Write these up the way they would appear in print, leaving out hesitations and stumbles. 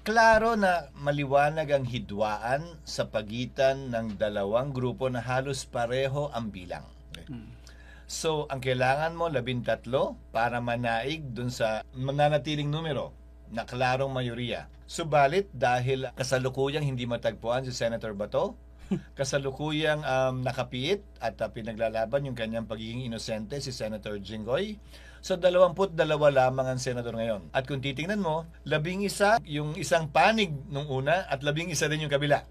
Klaro na maliwanag ang hidwaan sa pagitan ng dalawang grupo na halos pareho ang bilang. So, ang kailangan mo, 13 para manaig dun sa mananatiling numero na klarong mayoriya. Subalit, dahil kasalukuyang hindi matagpuan si Senator Bato, kasalukuyang nakapiit at pinaglalaban yung kanyang pagiging inosente si Senator Jinggoy. So 22 lamang ang senador ngayon. At kung titingnan mo, 11 yung isang panig nung una at 11 din yung kabila.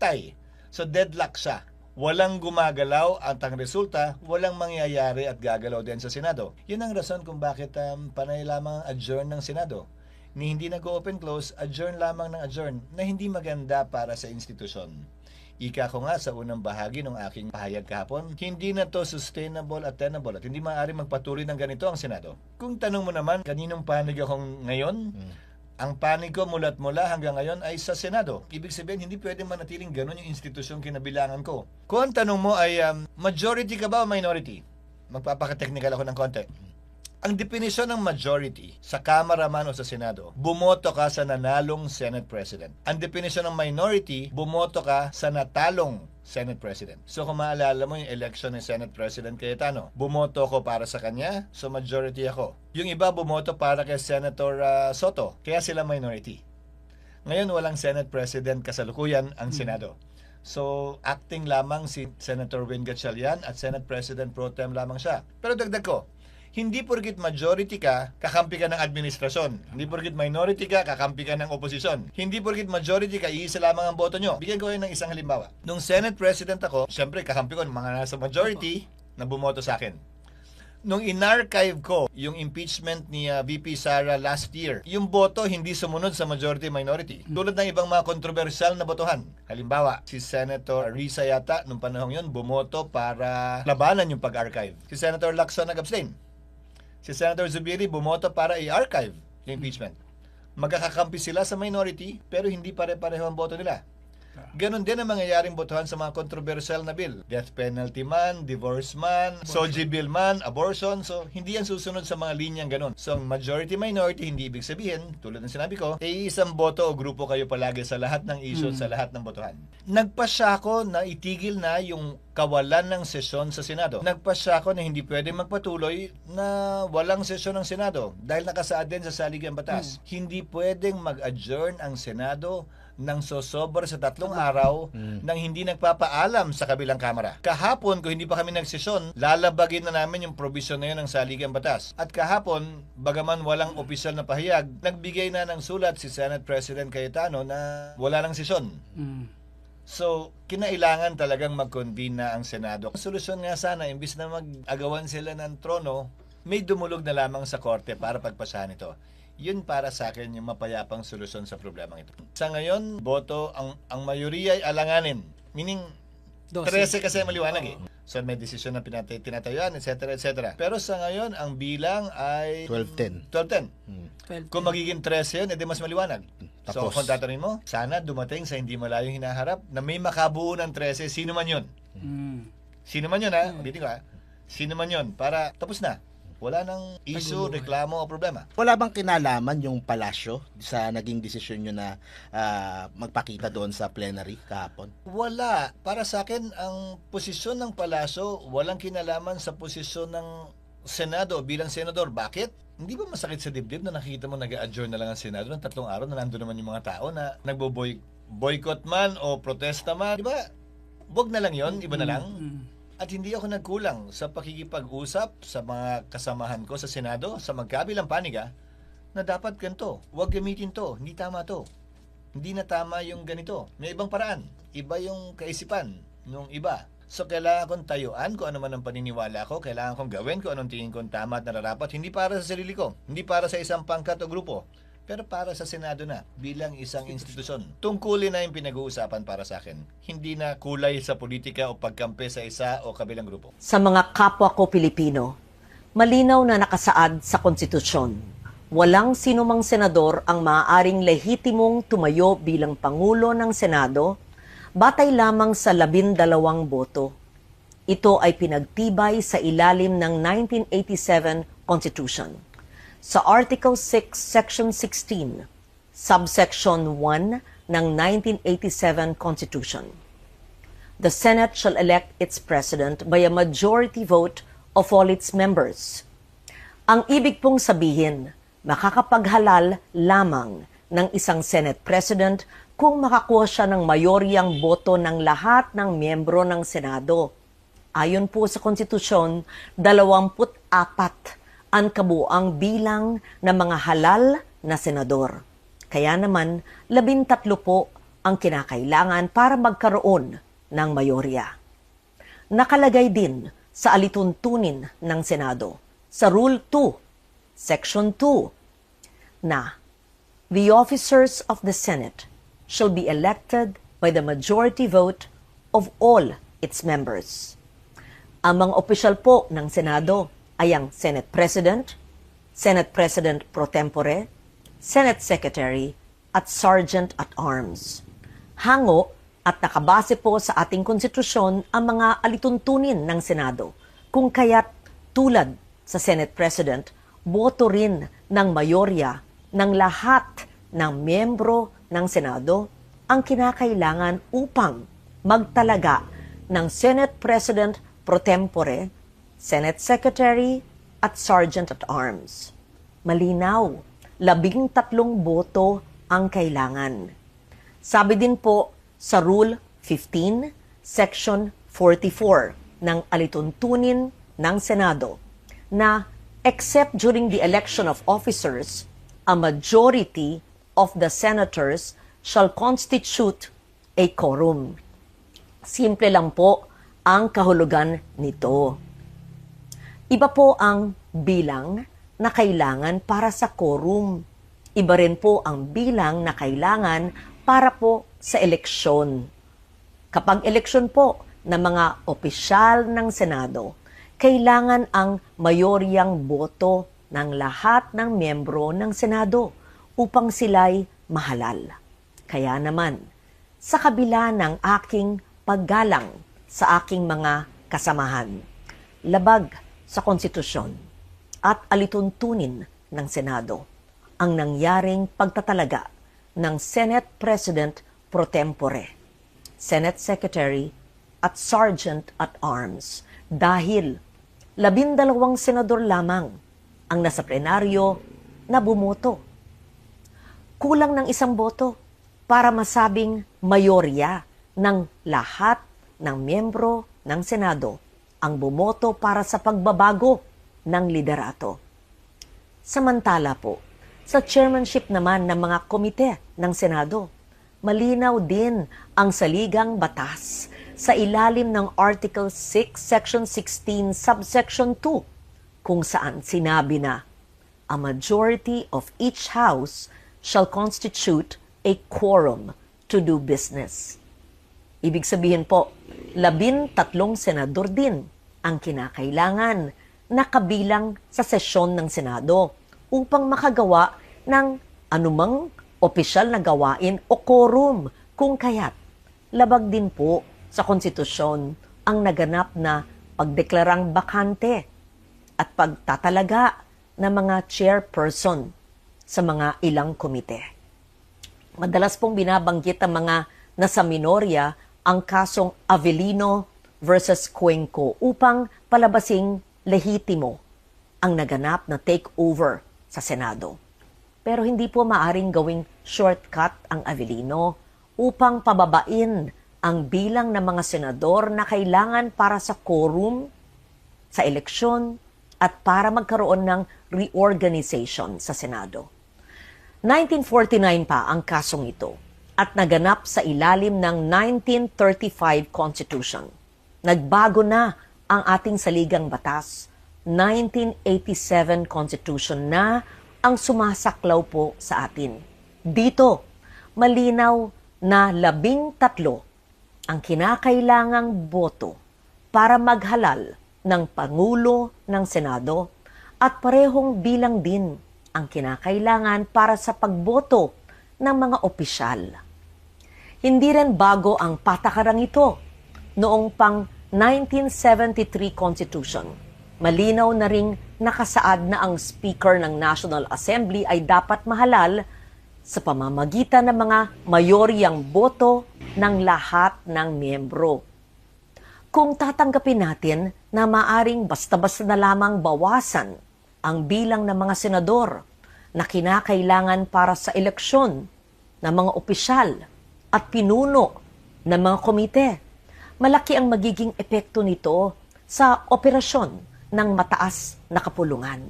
Tie. So deadlock siya. Walang gumagalaw at ang resulta, walang mangyayari at gagalaw din sa Senado. Yun ang rason kung bakit panay lamang adjourn ng Senado. Ni hindi nag-open close, adjourn lamang ng adjourn na hindi maganda para sa institusyon. Ika ko nga sa unang bahagi ng aking pahayag kahapon, hindi na to sustainable at tenable at hindi maaari magpatuloy ng ganito ang Senado. Kung tanong mo naman, kaninong panig akong ngayon? Ang panig ko mula't mula hanggang ngayon ay sa Senado. Ibig sabihin, hindi pwede manatiling ganun yung institusyong kinabilangan ko. Kung ang tanong mo ay majority ka ba o minority? Magpapaka-technical ako ng konti. Ang definisyon ng majority sa Kamara man o sa Senado, bumoto ka sa nanalong Senate President. Ang definisyon ng minority, bumoto ka sa natalong Senate President. So kung maalala mo yung election ng Senate President Cayetano, bumoto ko para sa kanya, so majority ako. Yung iba bumoto para kay Senator Soto, kaya sila minority. Ngayon walang Senate President kasalukuyan ang Senado. So, acting lamang si Senator Win Gatchalian at Senate President Pro Tem lamang siya. Pero dagdag ko, hindi porkit majority ka, kakampi ka ng administrasyon. Hindi porkit minority ka, kakampi ka ng oposisyon. Hindi porkit majority ka, iisa lamang ang boto nyo. Bigyan ko kayo ng isang halimbawa. Nung Senate President ako, syempre kakampi ko ng mga nasa majority na bumoto sa akin. Nung in-archive ko yung impeachment ni VP Sara last year, yung boto hindi sumunod sa majority-minority. Tulad ng ibang mga kontrobersyal na botohan. Halimbawa, si Senator Risa yata, nung panahon yun, bumoto para labanan yung pag-archive. Si Senator Lacson nag-abstain. Si Senator Zubiri bumoto para i-archive yung impeachment. Magkakakampi sila sa minority pero hindi pare-pareho ang boto nila. Ganon din ang mangyayaring botohan sa mga controversial na bill. Death penalty man, divorce man, SOGI bill man, abortion. So, hindi yan susunod sa mga linyang ganon. So, majority-minority, hindi ibig sabihin, tulad ng sinabi ko, isang boto o grupo kayo palagi sa lahat ng issue, sa lahat ng botohan. Nagpasya ako na itigil na yung kawalan ng sesyon sa Senado. Nagpasya ako na hindi pwede magpatuloy na walang sesyon ng Senado dahil nakasaad din sa saligang batas. Hindi pwedeng mag-adjourn ang Senado nang sosobra sa 3 araw nang hindi nagpapaalam sa kabilang kamara. Kahapon, kung hindi pa kami nagsesyon, lalabagin na namin yung provision na yun ng saligang batas. At kahapon, bagaman walang opisyal na pahayag, nagbigay na ng sulat si Senate President Cayetano na wala ng sesyon. So, kinailangan talagang mag-convene na ang Senado. Ang solusyon nga sana, imbis na mag-agawan sila ng trono, may dumulog na lamang sa korte para pagpasahan ito. Yun para sa akin yung mapayapang solusyon sa problemang ito. Sa ngayon, boto, ang mayoriya ay alanganin. Meaning, 13 kasi maliwanag eh. So may desisyon na tinatayuan, etc. etc. Pero sa ngayon, ang bilang ay 12-10. 12-10. Kung magiging 13 yun, edi mas maliwanag. So kung tatanungin mo, sana dumating sa hindi malayong hinaharap na may makabuo ng 13, sino man yun. Sino man yun ha, ulitin ko ha. Sino man yun, para tapos na. Wala nang issue, reklamo o problema. Wala bang kinalaman yung palasyo sa naging desisyon nyo na magpakita doon sa plenary kahapon? Wala. Para sa akin, ang posisyon ng palasyo, walang kinalaman sa posisyon ng Senado bilang senador. Bakit? Hindi ba masakit sa dibdib na nakikita mo nag-adjourn na lang ang Senado ng 3 araw na nandun naman yung mga tao na nagbo-boycott man o protesta man? Di ba? Wag na lang yon, iba na lang. At hindi ako nagkulang sa pakikipag-usap sa mga kasamahan ko sa Senado, sa magkabilang panig na dapat ganito. Huwag gamitin to. Hindi tama to. Hindi na tama yung ganito. May ibang paraan. Iba yung kaisipan nung iba. So, kailangan kong tayuan kung ano man ang paniniwala ko. Kailangan kong gawin kung anong tingin kong tama at nararapat. Hindi para sa sarili ko. Hindi para sa isang pangkat o grupo. Pero para sa Senado na, bilang isang institusyon. Tungkulin na yung pinag-uusapan para sa akin. Hindi na kulay sa politika o pagkampi sa isa o kabilang grupo. Sa mga kapwa ko Pilipino, malinaw na nakasaad sa konstitusyon. Walang sinumang senador ang maaaring lehitimong tumayo bilang Pangulo ng Senado, batay lamang sa 12 boto. Ito ay pinagtibay sa ilalim ng 1987 Constitution. Sa Article 6, Section 16, subsection 1 ng 1987 Constitution. The Senate shall elect its president by a majority vote of all its members. Ang ibig pong sabihin, makakapaghalal lamang ng isang Senate President kung makakuha siya ng mayoryang boto ng lahat ng miyembro ng Senado. Ayon po sa konstitusyon, 24 ang kabuuang bilang ng mga halal na senador. Kaya naman, 13 po ang kinakailangan para magkaroon ng mayorya. Nakalagay din sa alituntunin ng Senado, sa Rule 2, Section 2, na the officers of the Senate shall be elected by the majority vote of all its members. Ang mga opisyal po ng Senado ay ang Senate President, Senate President pro tempore, Senate Secretary, at Sergeant at Arms. Hango at nakabase po sa ating konstitusyon ang mga alituntunin ng Senado, kung kaya't tulad sa Senate President, boto rin ng mayorya ng lahat ng miyembro ng Senado ang kinakailangan upang magtalaga ng Senate President pro tempore, Senate Secretary, at Sergeant at Arms. Malinaw, 13 boto ang kailangan. Sabi din po sa Rule 15, Section 44 ng alituntunin ng Senado na except during the election of officers, a majority of the senators shall constitute a quorum. Simple lang po ang kahulugan nito. Iba po ang bilang na kailangan para sa quorum. Iba rin po ang bilang na kailangan para po sa eleksyon. Kapag eleksyon po ng mga opisyal ng Senado, kailangan ang mayoryang boto ng lahat ng miyembro ng Senado upang sila'y mahalal. Kaya naman, sa kabila ng aking paggalang sa aking mga kasamahan, labag sa konstitusyon at alituntunin ng Senado, ang nangyaring pagtatalaga ng Senate President pro tempore, Senate Secretary, at Sergeant at Arms dahil 12 senador lamang ang nasa plenaryo na bumoto. Kulang ng 1 boto para masabing mayorya ng lahat ng miyembro ng Senado ang bumoto para sa pagbabago ng liderato. Samantala po, sa chairmanship naman ng mga komite ng Senado, malinaw din ang saligang batas sa ilalim ng Article 6, Section 16, Subsection 2, kung saan sinabi na, a majority of each house shall constitute a quorum to do business. Ibig sabihin po, 13 senador din ang kinakailangan na kabilang sa sesyon ng Senado upang makagawa ng anumang opisyal na gawain o quorum, kung kaya't labag din po sa konstitusyon ang naganap na pagdeklarang bakante at pagtatalaga ng mga chairperson sa mga ilang komite. Madalas pong binabanggit ang mga nasa minorya ang kasong Avellino versus Cuenco upang palabasing lehitimo ang naganap na takeover sa Senado. Pero hindi po maaring gawing shortcut ang Avellino upang pababain ang bilang ng mga senador na kailangan para sa quorum, sa eleksyon, at para magkaroon ng reorganization sa Senado. 1949 pa ang kasong ito at naganap sa ilalim ng 1935 Constitution. Nagbago na ang ating saligang batas, 1987 Constitution na ang sumasaklaw po sa atin. Dito, malinaw na 13 ang kinakailangang boto para maghalal ng Pangulo ng Senado at parehong bilang din ang kinakailangan para sa pagboto ng mga opisyal. Hindi rin bago ang patakarang ito noong pang 1973 Constitution. Malinaw na ring nakasaad na ang Speaker ng National Assembly ay dapat mahalal sa pamamagitan ng mga mayoryang boto ng lahat ng miyembro. Kung tatanggapin natin na maaring basta-basta na lamang bawasan ang bilang ng mga senador na kinakailangan para sa eleksyon ng mga opisyal at pinuno ng mga komite, malaki ang magiging epekto nito sa operasyon ng mataas na kapulungan.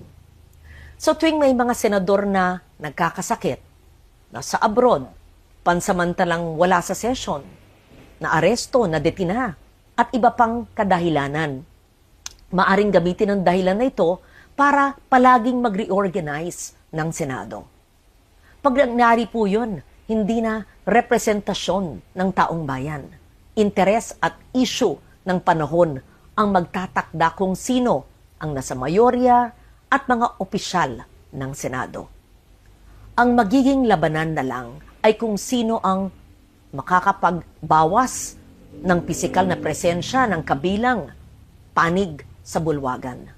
So tuwing may mga senador na nagkakasakit, nasa abroad, pansamantalang wala sa session, na aresto, na detina, at iba pang kadahilanan, maaring gamitin ang dahilan na ito para palaging mag-reorganize ng Senado. Pag nangyari po yun, hindi na representasyon ng taong bayan. Interes at issue ng panahon ang magtatakda kung sino ang nasa mayorya at mga opisyal ng Senado. Ang magiging labanan na lang ay kung sino ang makakapagbawas ng pisikal na presensya ng kabilang panig sa bulwagan.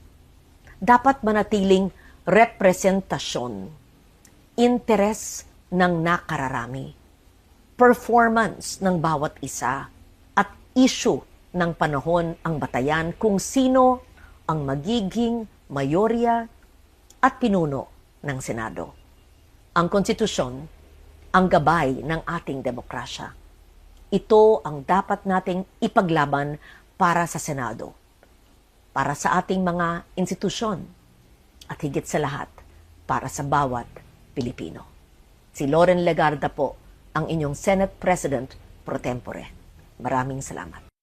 Dapat manatiling representasyon, interes ng nakararami, performance ng bawat isa, at issue ng panahon ang batayan kung sino ang magiging mayorya at pinuno ng Senado. Ang konstitusyon, ang gabay ng ating demokrasya. Ito ang dapat nating ipaglaban para sa Senado, para sa ating mga institusyon, at higit sa lahat, para sa bawat Pilipino. Si Loren Legarda po, ang inyong Senate President pro tempore. Maraming salamat.